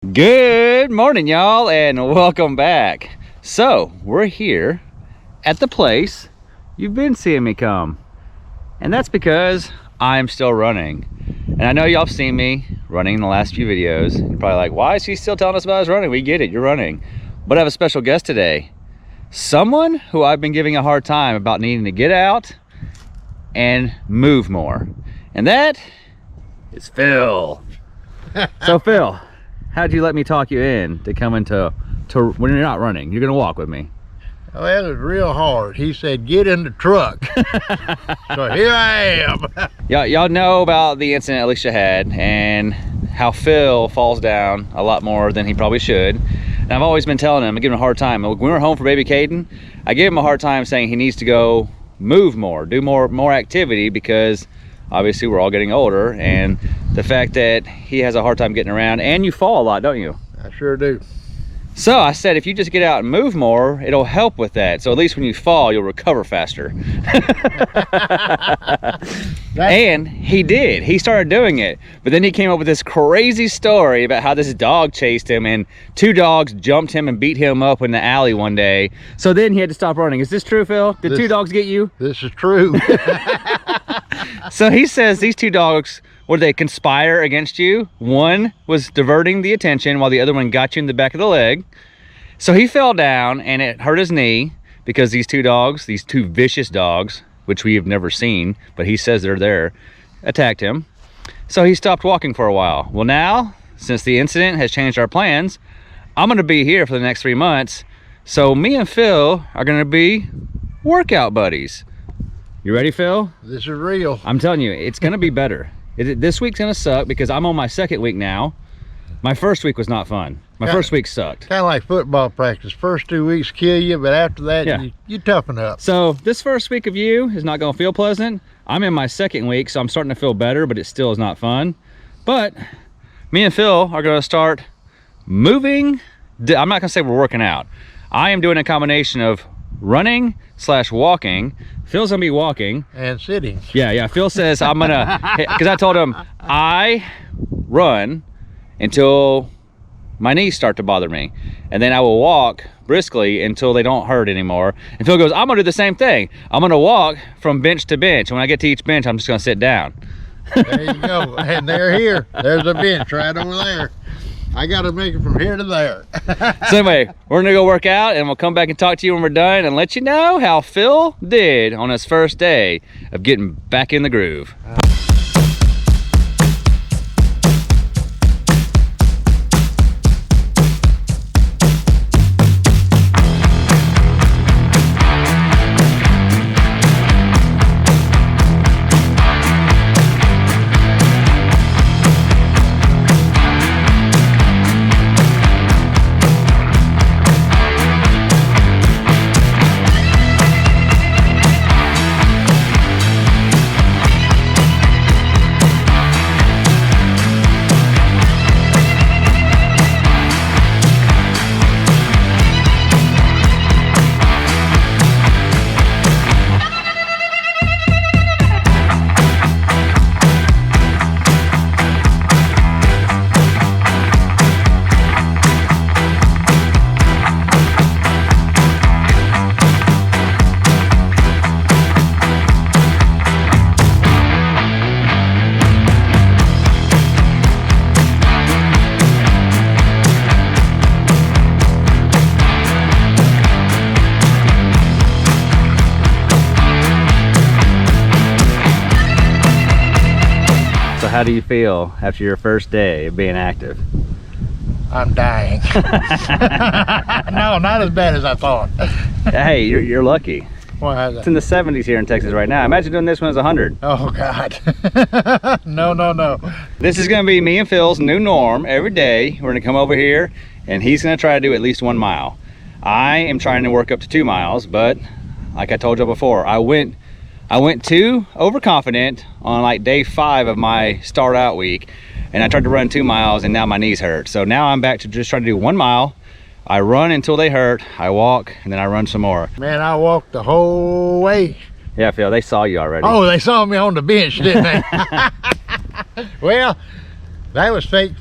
Good morning, y'all, and welcome back. So we're here at the place you've been seeing me come, and that's because I'm still running. And I know y'all have seen me running in the last few videos. You're probably like, why is he still telling us about his running? We get it, you're running. But I have a special guest today, someone who I've been giving a hard time about needing to get out and move more, and that is Phil. So Phil, how'd you let me talk you in to come into when you're not running? You're gonna walk with me. Well, it was real hard. He said, get in the truck. So here I am. Y'all know about the incident Alecia had and how Phil falls down a lot more than he probably should. And I've always been telling him, I give him a hard time. When we were home for baby Caden, I gave him a hard time saying he needs to go move more, do more activity, because obviously we're all getting older, and the fact that he has a hard time getting around, and you fall a lot, don't you? I sure do. So I said, if you just get out and move more, it'll help with that. So at least when you fall, you'll recover faster. And he did. He started doing it. But then he came up with this crazy story about how this dog chased him, and two dogs jumped him and beat him up in the alley one day. So then he had to stop running. Is this true, Phil? Did two dogs get you? This is true. So he says these two dogs, would they conspire against you? One was diverting the attention while the other one got you in the back of the leg. So he fell down and it hurt his knee because these two dogs, these two vicious dogs, which we have never seen, but he says they're there, attacked him. So he stopped walking for a while. Well, now, since the incident has changed our plans, I'm gonna be here for the next 3 months. So me and Phil are gonna be workout buddies. You ready, Phil? This is real. I'm telling you, it's gonna be better. This week's gonna suck because I'm on my second week now. My first week was not fun. My first week sucked. Kind of like football practice. First 2 weeks kill you, but after that, Yeah. you toughen up. So this first week of you is not gonna feel pleasant. I'm in my second week, so I'm starting to feel better, but it still is not fun. But me and Phil are gonna start moving. I'm not gonna say we're working out. I am doing a combination of running / walking. Phil's gonna be walking. And sitting. Yeah. Phil says I'm gonna, because I told him I run until my knees start to bother me, and then I will walk briskly until they don't hurt anymore. And Phil goes, I'm gonna do the same thing. I'm gonna walk from bench to bench. When I get to each bench, I'm just gonna sit down. There you go. And they're here. There's a bench right over there. I gotta make it from here to there. So anyway, we're gonna go work out, and we'll come back and talk to you when we're done and let you know how Phil did on his first day of getting back in the groove. How do you feel after your first day of being active? I'm dying. No, not as bad as I thought. Hey, you're lucky. Why is It's that? in the 70s here in Texas right now. Imagine doing this when it's 100. Oh, God. No. This is gonna be me and Phil's new norm. Every day, we're gonna come over here and he's gonna try to do at least 1 mile. I am trying to work up to 2 miles, but like I told you before, I went too overconfident on like day 5 of my start out week, and I tried to run 2 miles and now my knees hurt. So now I'm back to just trying to do 1 mile. I run until they hurt, I walk, and then I run some more. Man, I walked the whole way. Yeah, Phil, they saw you already. Oh, they saw me on the bench, didn't they? Well, That was fake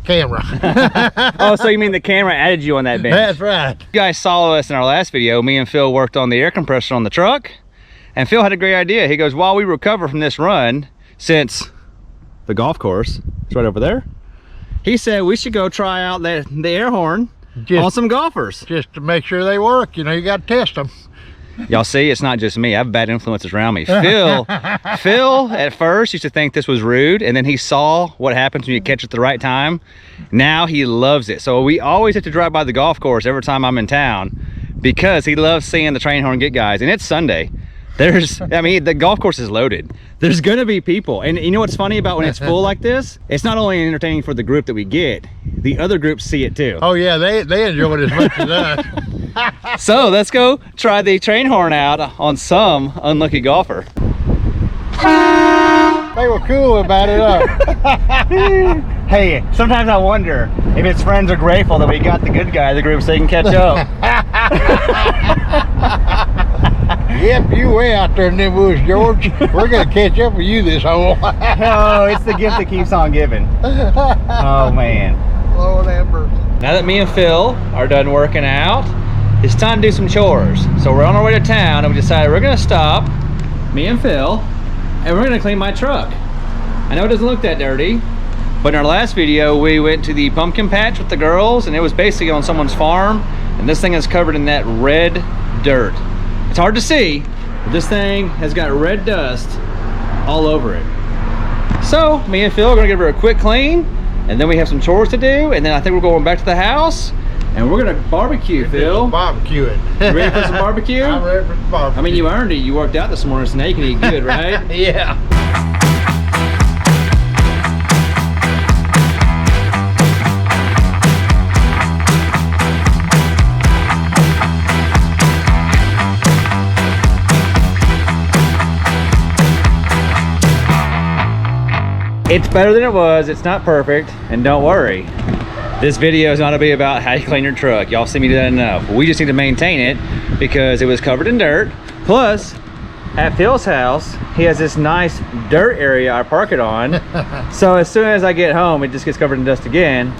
camera. Oh, so you mean the camera added you on that bench? That's right. You guys saw us in our last video. Me and Phil worked on the air compressor on the truck, and Phil had a great idea. He goes, while we recover from this run, since the golf course is right over there, he said we should go try out the air horn on some golfers. Just to make sure they work. You know, you got to test them. Y'all see, it's not just me. I have bad influences around me. Phil at first used to think this was rude, and then he saw what happens when you catch it at the right time. Now he loves it. So we always have to drive by the golf course every time I'm in town because he loves seeing the train horn get guys. And it's Sunday. I mean, the golf course is loaded. There's gonna be people. And you know what's funny about when it's full like this? It's not only entertaining for the group that we get, the other groups see it too. Oh yeah, they enjoy it as much as us. So let's go try the train horn out on some unlucky golfer. They were cool about it, Hey, sometimes I wonder if his friends are grateful that we got the good guy of the group so they can catch up. Yep, you way out there in them woods, George. We're gonna catch up with you this whole. Oh, it's the gift that keeps on giving. Oh man. Lord have mercy. Now that me and Phil are done working out, it's time to do some chores. So we're on our way to town and we decided we're gonna stop, me and Phil, and we're gonna clean my truck. I know it doesn't look that dirty, but in our last video we went to the pumpkin patch with the girls and it was basically on someone's farm, and this thing is covered in that red dirt. It's hard to see, but this thing has got red dust all over it. So me and Phil are gonna give her a quick clean, and then we have some chores to do, and then I think we're going back to the house and we're gonna barbecue. Phil, barbecue it. You ready for some barbecue? I'm ready for some barbecue. I mean, you earned it. You worked out this morning, so now you can eat good, right? Yeah. It's better than it was. It's not perfect, and don't worry, this video is not to be about how you clean your truck. Y'all see me do that enough. We just need to maintain it because it was covered in dirt. Plus, at Phil's house, he has this nice dirt area I park it on. So as soon as I get home, it just gets covered in dust again.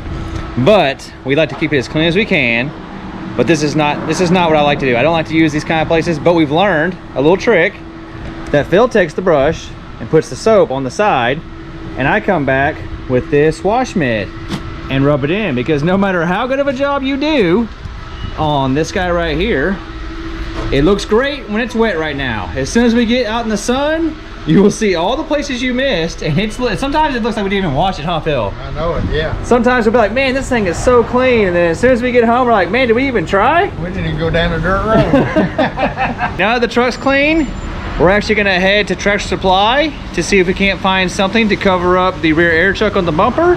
But we like to keep it as clean as we can. But this is not what I like to do. I don't like to use these kind of places, but we've learned a little trick that Phil takes the brush and puts the soap on the side, and I come back with this wash mitt and rub it in, because no matter how good of a job you do on this guy right here, it looks great when it's wet right now. As soon as we get out in the sun, you will see all the places you missed, and sometimes it looks like we didn't even wash it, huh, Phil? I know it, yeah. Sometimes we'll be like, man, this thing is so clean, and then as soon as we get home, we're like, man, did we even try? We didn't even go down the dirt road. Now that the truck's clean, we're actually gonna head to Tractor Supply to see if we can't find something to cover up the rear air chuck on the bumper.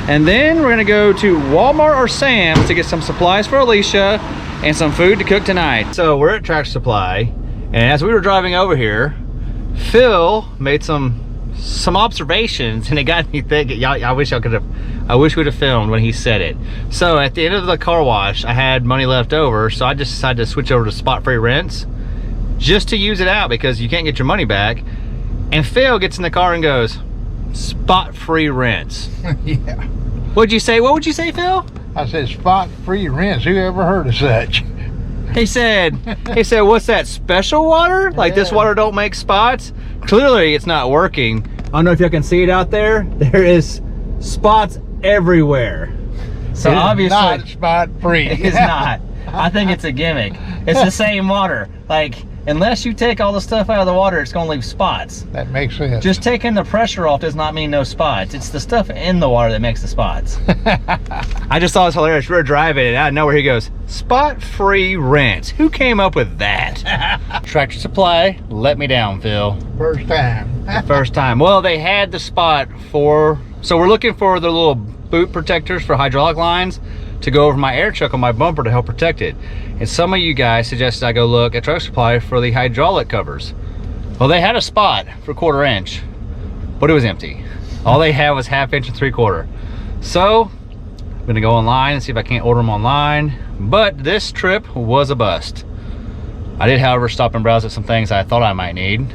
And then we're gonna go to Walmart or Sam's to get some supplies for Alecia and some food to cook tonight. So we're at Tractor Supply, and as we were driving over here, Phil made some observations, and it got me thinking. I wish we'd have filmed when he said it. So at the end of the car wash, I had money left over, so I just decided to switch over to spot-free rents just to use it out, because you can't get your money back. And Phil gets in the car and goes, spot-free rents. Yeah. What'd you say? What would you say, Phil? I said spot-free rents. Who ever heard of such? He said, what's that, special water? Like this water don't make spots? Clearly it's not working. I don't know if you can see it out there. There is spots everywhere. So it's obviously not spot-free. It's not. I think it's a gimmick. It's the same water. Like, unless you take all the stuff out of the water, it's gonna leave spots. That makes sense. Just taking the pressure off does not mean no spots. It's the stuff in the water that makes the spots. I just thought it was hilarious. We were driving and out of nowhere he goes, spot-free rents. Who came up with that? Tractor Supply let me down, Phil. First time. First time. Well, they had the spot for, so we're looking for the little boot protectors for hydraulic lines to go over my air chuck on my bumper to help protect it. And some of you guys suggested I go look at Tractor Supply for the hydraulic covers. Well, they had a spot for 1/4 inch, but it was empty. All they had was 1/2 inch and 3/4. So I'm gonna go online and see if I can't order them online. But this trip was a bust. I did, however, stop and browse at some things I thought I might need,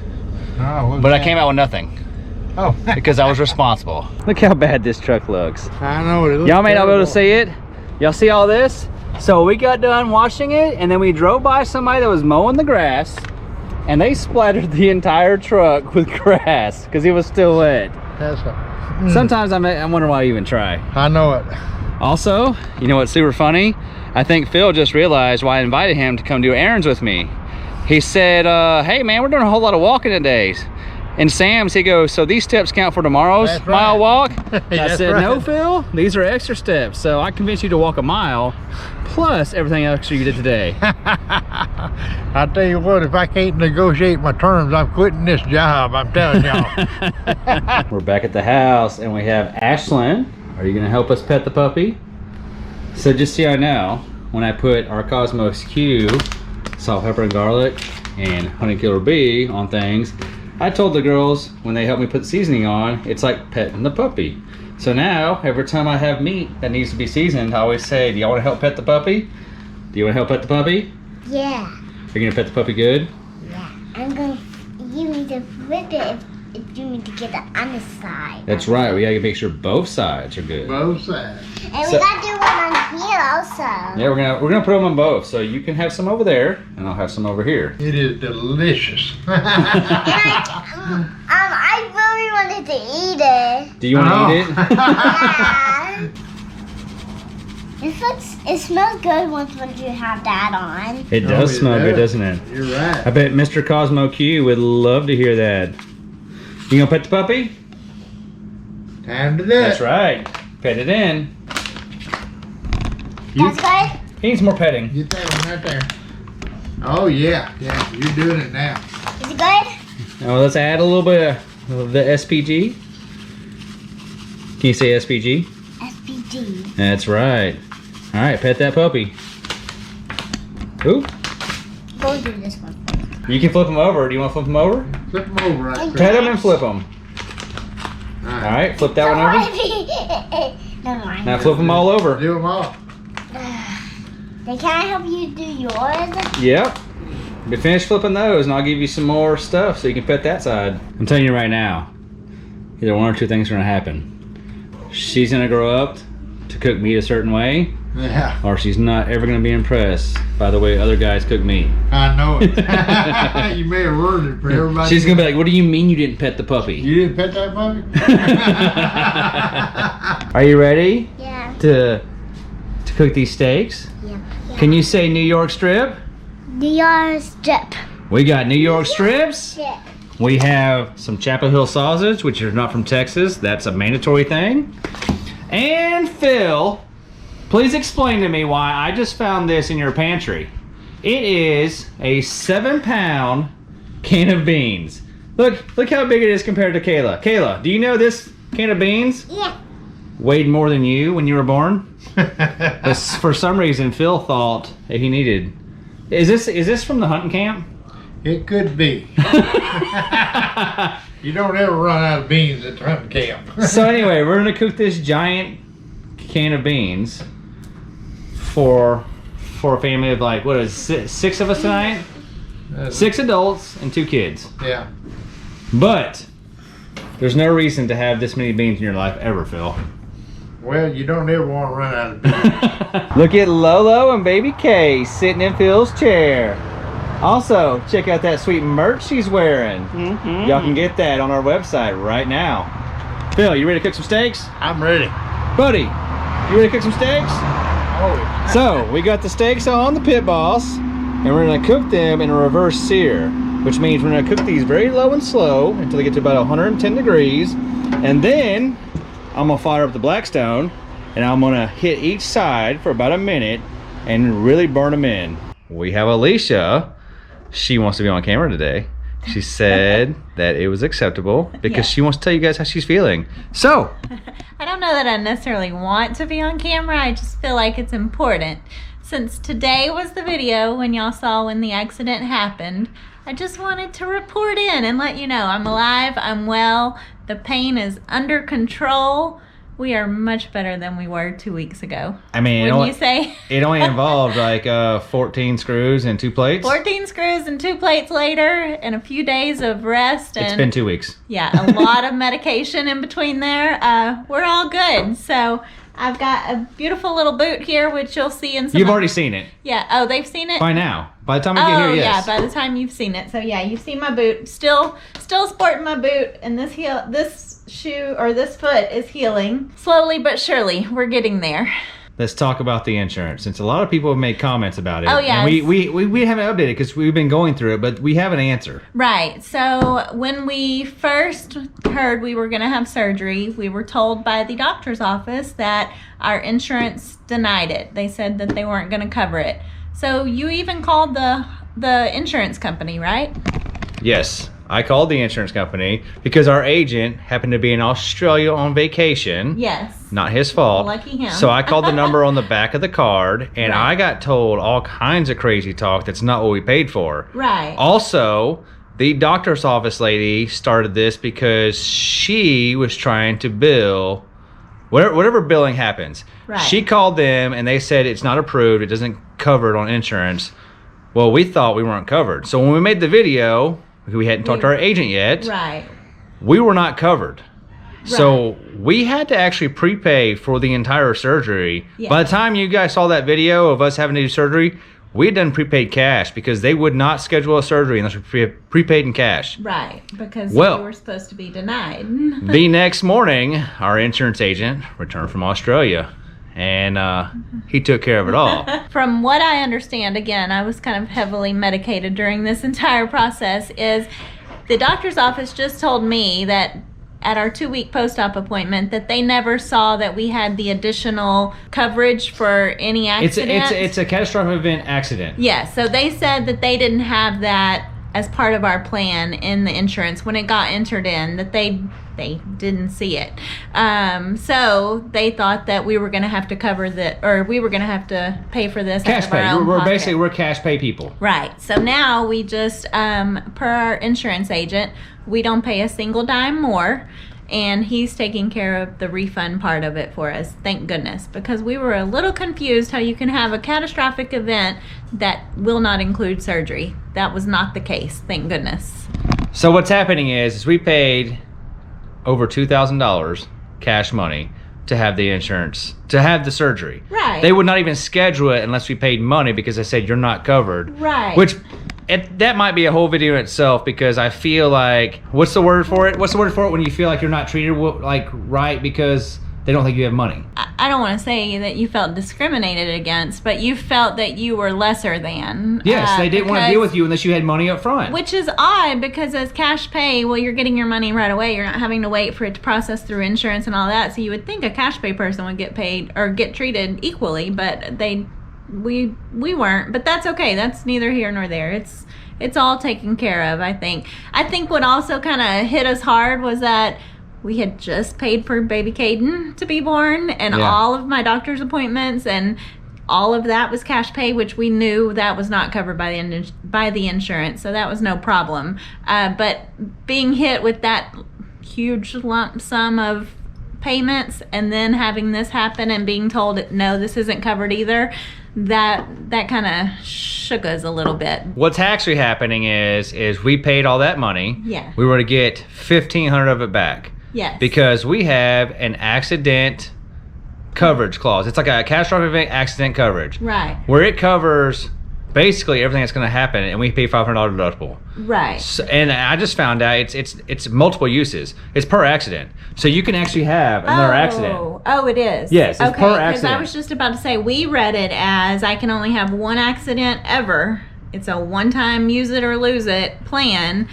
but I came out with nothing. Oh. because I was responsible. Look how bad this truck looks. I know it looks Y'all may not be able to terrible. see it. Y'all see all this? So we got done washing it, and then we drove by somebody that was mowing the grass, and they splattered the entire truck with grass because it was still wet. That's a, Sometimes I wonder why you even try. I know it. Also, you know what's super funny? I think Phil just realized why I invited him to come do errands with me. He said, hey man, we're doing a whole lot of walking today. And Sam's, he goes, so these steps count for tomorrow's That's mile right. walk? I That's said, no, right. Phil, these are extra steps. So I convinced you to walk a mile plus everything extra you did today. I tell you what, if I can't negotiate my terms, I'm quitting this job. I'm telling y'all. We're back at the house and we have Ashlyn. Are you gonna help us pet the puppy? So just so you know, when I put our Cosmos Q, salt, pepper, and garlic, and honey killer bee on things, I told the girls when they helped me put seasoning on, it's like petting the puppy. So now, every time I have meat that needs to be seasoned, I always say, do y'all want to help pet the puppy? Do you want to help pet the puppy? Yeah. You're going to pet the puppy good? Yeah. You need to flip it if you need to get the underside. That's right, we got to make sure both sides are good. Both sides. And So- we got to do one on here also. Yeah, we're gonna put them on both. So you can have some over there, and I'll have some over here. It is delicious. And I really wanted to eat it. Do you want to eat it? Yeah. It smells good once you have that on. It does it smell good, does. doesn't it? You're right. I bet Mr. Cosmo Q would love to hear that. You gonna pet the puppy? Time to do it. That's right. Pet it in. That's good? He needs more petting. Get that one right there. Oh yeah, yeah, you're doing it now. Is it good? Now let's add a little bit of the SPG. Can you say SPG? SPG. That's right. All right, pet that puppy. Ooh, Go do this one. you can flip him over. Do you want to flip him over? Flip them over right quick. Pet him and flip him. All All right. right, flip that one over. Never mind. Now flip them all over. Do them all. Then can I help you do yours? Yep. We finished flipping those, and I'll give you some more stuff so you can pet that side. I'm telling you right now, either one or two things are gonna happen. She's gonna grow up to cook meat a certain way, Yeah, or she's not ever gonna be impressed by the way other guys cook meat. I know it. You may have ruined it for everybody. She's gonna be like, "What do you mean you didn't pet the puppy?" You didn't pet that puppy? Are you ready Yeah. to cook these steaks? Yeah. Can you say New York strip? Do your strip. We got New York strips. Yeah. We have some Chapel Hill sausage, which is not from Texas. That's a mandatory thing. And Phil, please explain to me why I just found this in your pantry. It is a 7-pound can of beans. Look how big it is compared to Kayla. Kayla, do you know this can of beans Yeah. weighed more than you when you were born? But for some reason, Phil thought that he needed. Is this from the hunting camp? It could be. You don't ever run out of beans at the hunting camp. So anyway, we're gonna cook this giant can of beans for a family of like, what is it, six of us tonight? 6 adults and 2 kids. Yeah. But there's no reason to have this many beans in your life ever, Phil. Well, you don't ever want to run out of beans. Look at Lolo and baby Kay sitting in Phil's chair. Also, check out that sweet merch she's wearing. Y'all can get that on our website right now. Phil, you ready to cook some steaks? I'm ready. Buddy, you ready to cook some steaks? Oh, So, we got the steaks on the Pit Boss, and we're gonna cook them in a reverse sear, which means we're gonna cook these very low and slow until they get to about 110 degrees, and then I'm gonna fire up the Blackstone, and I'm gonna hit each side for about a minute and really burn them in. We have Alecia. She wants to be on camera today. She said that it was acceptable because she wants to tell you guys how she's feeling. So, I don't know that I necessarily want to be on camera. I just feel like it's important. Since today was the video when y'all saw when the accident happened, I just wanted to report in and let you know I'm alive, I'm well, the pain is under control, we are much better than we were 2 weeks ago. I mean, Wouldn't you say? It only involved like 14 screws and 2 plates. 14 screws and 2 plates later, and a few days of rest. And It's been 2 weeks. yeah, a lot of medication in between there. We're all good. So I've got a beautiful little boot here, which you'll see in some. You've already seen it. Yeah. Oh, they've seen it? By now. By the time we get here, yes. yeah, by the time you've seen it. So yeah, you've seen my boot. Still sporting my boot, and this shoe or this foot is healing slowly but surely. We're getting there. Let's talk about the insurance, since a lot of people have made comments about it. Oh, yeah. And we haven't updated because we've been going through it, but we have an answer. Right. So when we first heard we were going to have surgery, we were told by the doctor's office that our insurance denied it. They said that they weren't going to cover it. So you even called the insurance company, right? Yes. I called the insurance company because our agent happened to be in Australia on vacation. Yes. Not his fault. Lucky him. So I called the number on the back of the card, and Right. I got told all kinds of crazy talk that's not what we paid for. Right. Also, the doctor's office lady started this because she was trying to bill whatever billing happens. Right. She called them and they said it's not approved, it doesn't cover it on insurance. Well, we thought we weren't covered. So when we made the video, we hadn't talked to our agent yet. Right. We were not covered. So we had to actually prepay for the entire surgery. Yeah. By the time you guys saw that video of us having to do surgery, we had done prepaid cash because they would not schedule a surgery unless we prepaid in cash. Right. Because Well- we were supposed to be denied. The next morning, our insurance agent returned from Australia, and he took care of it all. From what I understand, again, I was kind of heavily medicated during this entire process, is the doctor's office just told me that at our 2-week post-op appointment that they never saw that we had the additional coverage for any accident. It's a catastrophic event accident. Yeah, so they said that they didn't have that as part of our plan in the insurance when it got entered in, that they didn't see it. So they thought that we were going to have to cover we were going to have to pay for this Cash out of our pay. own We're pocket. basically, we're cash pay people. Right. So now we just, per our insurance agent, we don't pay a single dime more. And he's taking care of the refund part of it for us. Thank goodness. Because we were a little confused how you can have a catastrophic event that will not include surgery. That was not the case. Thank goodness. So what's happening is we paid over $2,000 cash money to have the insurance, to have the surgery. Right. They would not even schedule it unless we paid money because they said you're not covered. Right. Which, that might be a whole video in itself because I feel like, what's the word for it? What's the word for it when you feel like you're not treated like right because they don't think you have money? I don't want to say that you felt discriminated against, but you felt that you were lesser than. Yes, they didn't want to because- deal with you unless you had money up front. Which is odd because as cash pay, well, you're getting your money right away. You're not having to wait for it to process through insurance and all that. So you would think a cash pay person would get paid or get treated equally, but we weren't. But that's okay. That's neither here nor there. It's all taken care of, I think. I think what also kind of hit us hard was that we had just paid for baby Caden to be born, and Yeah. all of my doctor's appointments and all of that was cash pay, which we knew that was not covered by the insurance, so that was no problem. But being hit with that huge lump sum of payments and then having this happen and being told no, this isn't covered either, that kind of shook us a little bit. What's actually happening is we paid all that money. Yeah. We were to get $1,500 of it back. Yes. Because we have an accident coverage clause. It's like a catastrophic event accident coverage. Right. Where it covers basically everything that's going to happen, and we pay $500 deductible. Right. So, and I just found out it's multiple uses. It's per accident, so you can actually have another accident. Oh, it is. Yes, it's okay, per because accident. I was just about to say we read it as I can only have one accident ever. It's a one-time use it or lose it plan.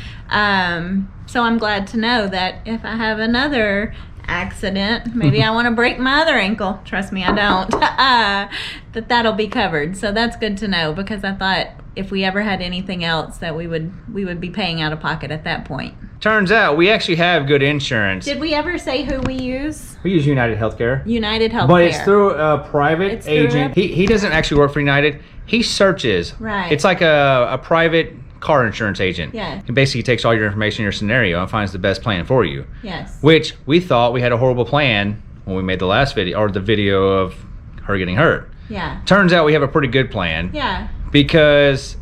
So I'm glad to know that if I have another accident, maybe I want to break my other ankle. Trust me, I don't. That'll be covered. So that's good to know because I thought if we ever had anything else that we would be paying out of pocket at that point. Turns out we actually have good insurance. Did we ever say who we use? We use United Healthcare. United Healthcare. But it's through a private It's through agent. He doesn't actually work for United. He searches. Right. It's like a private car insurance agent. Yeah. He basically takes all your information, your scenario, and finds the best plan for you. Yes. Which we thought we had a horrible plan when we made the last video, or the video of her getting hurt. Yeah. Turns out we have a pretty good plan. Yeah. Because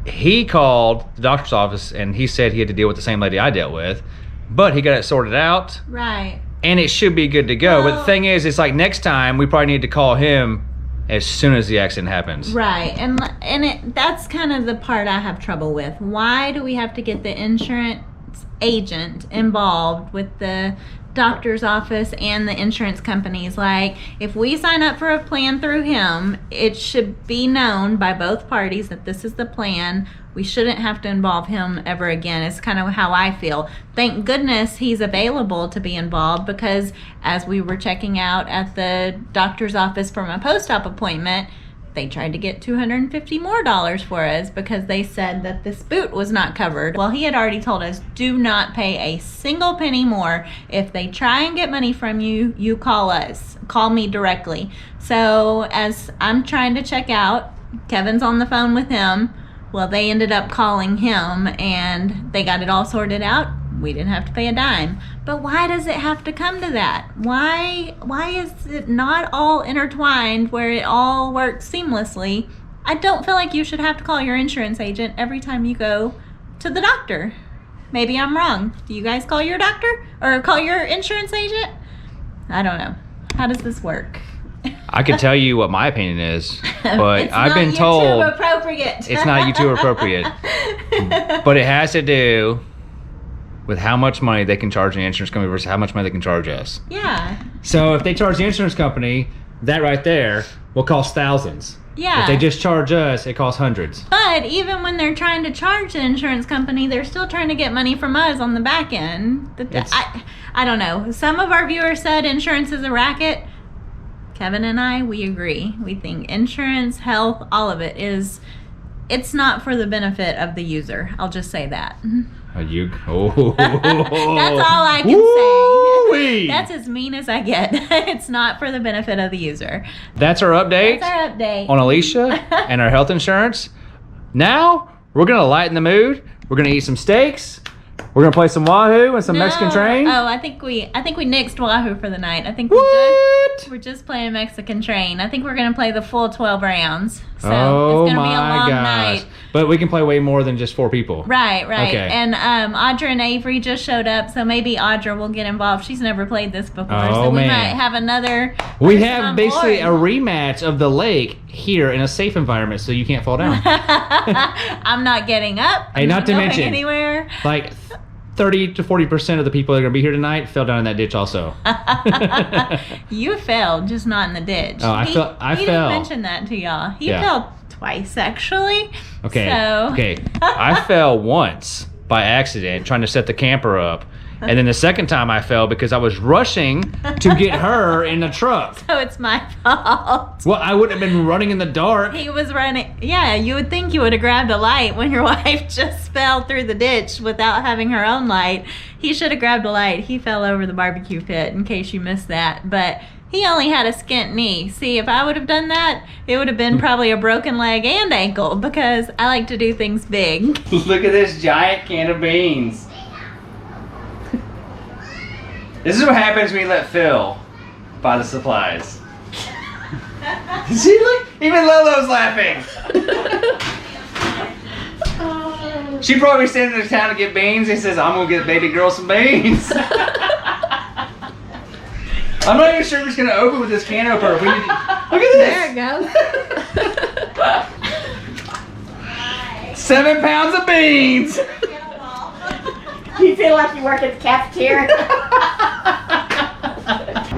he called the doctor's office and he said he had to deal with the same lady I dealt with, but he got it sorted out. Right. And it should be good to go. But the thing is, it's like next time we probably need to call him as soon as the accident happens. Right. And that's kind of the part I have trouble with. Why do we have to get the insurance agent involved with the doctor's office and the insurance companies? Like, if we sign up for a plan through him, it should be known by both parties that this is the plan. We shouldn't have to involve him ever again. It's kind of how I feel. Thank goodness he's available to be involved, because as we were checking out at the doctor's office for my post-op appointment, they tried to get $250 more for us because they said that this boot was not covered. Well, he had already told us, do not pay a single penny more. If they try and get money from you, you call us. Call me directly. So as I'm trying to check out, Kevin's on the phone with him. Well, they ended up calling him and they got it all sorted out. We didn't have to pay a dime. But why does it have to come to that? Why is it not all intertwined where it all works seamlessly? I don't feel like you should have to call your insurance agent every time you go to the doctor. Maybe I'm wrong. Do you guys call your doctor or call your insurance agent? I don't know. How does this work? I could tell you what my opinion is, but I've been It's told not YouTube appropriate. it's not YouTube appropriate. But it has to do with how much money they can charge the insurance company versus how much money they can charge us. Yeah. So if they charge the insurance company, that right there will cost thousands. Yeah. If they just charge us, it costs hundreds. But even when they're trying to charge the insurance company, they're still trying to get money from us on the back end. I don't know. Some of our viewers said insurance is a racket. Kevin and I, we agree. We think insurance, health, all of it it's not for the benefit of the user. I'll just say that. That's all I can say. That's as mean as I get. It's not for the benefit of the user. That's our update. That's our update. On Alecia and our health insurance. Now, we're going to lighten the mood. We're going to eat some steaks. We're going to play some Wahoo and some Mexican Train. Oh, I think we nixed Wahoo for the night. I think we're just playing Mexican Train. I think we're going to play the full 12 rounds. So it's going to be a long night. But we can play way more than just 4 people. Right. Okay. And Audra and Avery just showed up, so maybe Audra will get involved. She's never played this before, so we might have another. We have basically a rematch of the lake here in a safe environment, so you can't fall down. I'm not getting up. Hey, not to mention anywhere. Like 30 to 40% of the people that are going to be here tonight fell down in that ditch also. You fell, just not in the ditch. Oh, I fell. He didn't mention that to y'all. He fell twice, actually. Okay. So. Okay. I fell once by accident trying to set the camper up. And then the second time I fell because I was rushing to get her in the truck. So it's my fault. Well, I wouldn't have been running in the dark. He was running. Yeah, you would think you would have grabbed a light when your wife just fell through the ditch without having her own light. He should have grabbed a light. He fell over the barbecue pit, in case you missed that. But he only had a skint knee. See, if I would have done that, it would have been probably a broken leg and ankle, because I like to do things big. Look at this giant can of beans. This is what happens when you let Phil buy the supplies. See, look, even Lolo's laughing. She probably standing in town to get beans. He says, I'm gonna get baby girl some beans. I'm not even sure if it's gonna open with this can opener. Look at this. There it goes. 7 pounds of beans. You feel like you work at the cafeteria?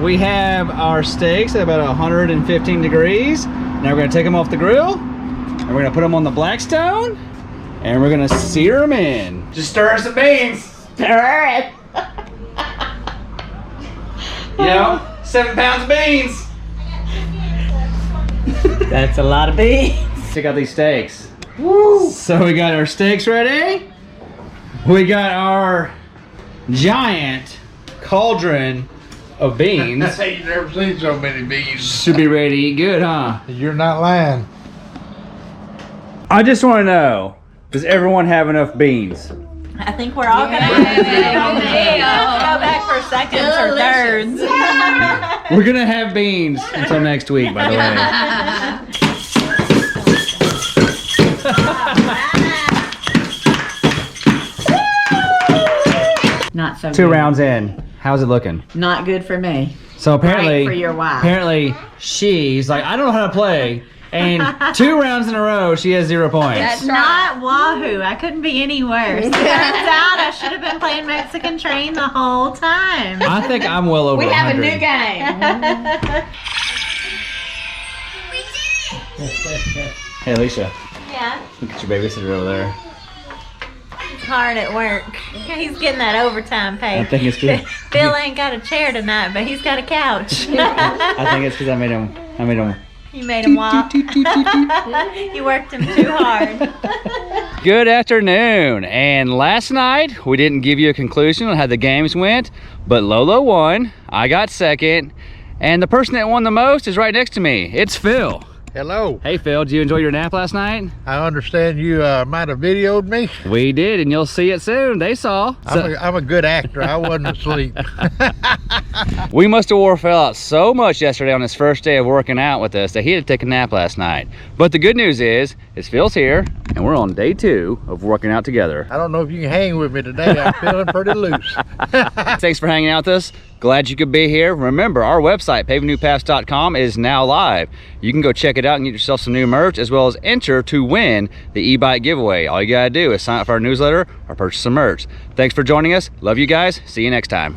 We have our steaks at about 115 degrees. Now we're gonna take them off the grill, and we're gonna put them on the Blackstone, and we're gonna sear them in. Just stir some beans. Stir it. You know, 7 pounds of beans. That's a lot of beans. Check out these steaks. Woo. So we got our steaks ready. We got our giant cauldron of beans. You've never seen so many beans. Should be ready to eat good, huh? You're not lying. I just want to know, does everyone have enough beans? I think we're all gonna have to go back for seconds or thirds. We're gonna have beans until next week, by the way. Not so 2 good. rounds in. How's it looking? Not good for me. So apparently, Right for your wife. apparently she's like, I don't know how to play. And 2 rounds in a row, she has 0 points. It's not Wahoo. I couldn't be any worse. Turns out I should have been playing Mexican Train the whole time. I think I'm well over We have a 100. new game. Hey, Alecia, Yeah, look at your babysitter over there. he's hard at work. He's getting that overtime pay. I think it's good. Phil ain't got a chair tonight, but he's got a couch. I think it's because I made him. You made him walk. You worked him too hard. Good afternoon. And last night we didn't give you a conclusion on how the games went, but Lolo won. I got second, and the person that won the most is right next to me. It's Phil. Hello. Hey Phil, did you enjoy your nap last night? I understand you might have videoed me. We did, and you'll see it soon. They saw. I'm a good actor. I wasn't asleep. We must have wore Phil out so much yesterday on his first day of working out with us that he had to take a nap last night. But the good news is Phil's here, and we're on day 2 of working out together. I don't know if you can hang with me today. I'm feeling pretty loose. Thanks for hanging out with us. Glad you could be here. Remember, our website, pavingnewpaths.com, is now live. You can go check it out and get yourself some new merch, as well as enter to win the e-bike giveaway. All you gotta do is sign up for our newsletter or purchase some merch. Thanks for joining us. Love you guys. See you next time.